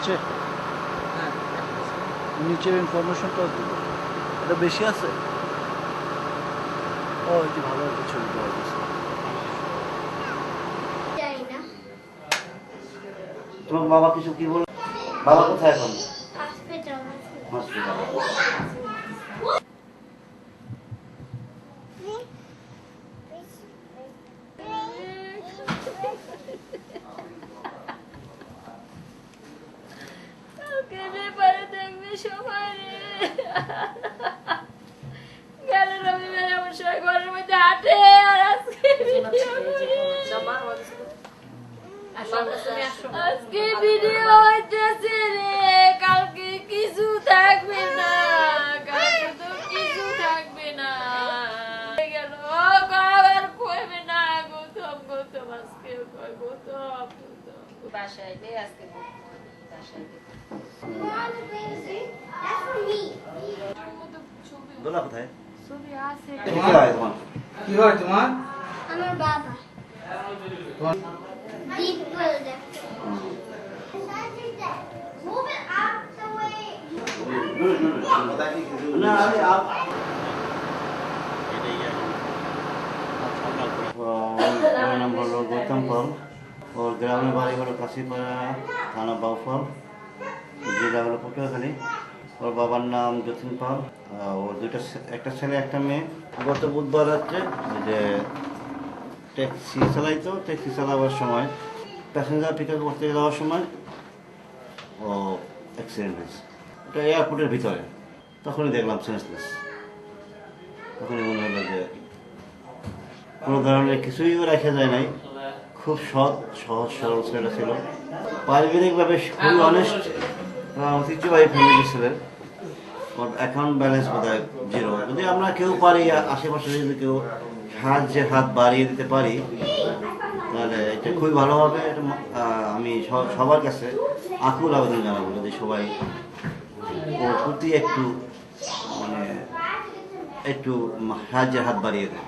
আসছে? নিচের ইনফরমেশনটাও দিল, এটা বেশি আছে। ও এটি ভালো একটা ছবি পাওয়া গেছে। তোমার বাবা কিছু কি বল? বাবা কোথায় এখন? হসপিটাল। হসপিটাল। সবাই গেল রবিবার আমার সবাই ঘরের মধ্যে হাঁটে, আর আজকে আজকে ভিডিও হইতেছে রে, কালকে কিছু থাকবে না, কালকে তো কিছু থাকবে না। গেল আর কইবে না গৌতম, গৌতম আজকে কয় গৌতম, বাসায় রে আজকে বাসায় দোলা কোথায়? ছবি আছে। কি হয় তোমার? কি হয় তোমার? আমার বাবা দীপ বলে দেখ। না আরে আমার নাম হলো গৌতম পাল। ওর গ্রামের বাড়ি হলো কাশিপাড়া, থানা বাউফল, জেলা হলো পটুয়াখালী। ওর বাবার নাম যতীন পাল। ওর একটা ছেলে একটা মেয়ে। গত বুধবার রাত্রে যে ট্যাক্সি চালাইতো, ট্যাক্সি চালাবার সময় প্যাসেঞ্জার পিক আপ করতে যাওয়ার সময় ও অ্যাক্সিডেন্ট হয়েছে। এটা এয়ারপোর্টের ভিতরে। তখনই দেখলাম সেন্সলেস। তখনই মনে হলো যে কোনো ধরনের কিছুই রাখা যায় নাই। খুব সহজ সরল ছেলেটা ছিল, পারিবারিকভাবে খুবই অনেস্ট, ঐতিহ্যবাহী ফ্যামিলি ছিলেন। ওর অ্যাকাউন্ট ব্যালেন্স বোধহয় 0। যদি আমরা কেউ পারি, আশেপাশে যদি কেউ সাহায্যের হাত বাড়িয়ে দিতে পারি তাহলে এটা খুবই ভালো হবে। আমি সবার কাছে আকুল আবেদন জানাবো যদি সবাই ওর প্রতি একটু সাহায্যের হাত বাড়িয়ে দেয়।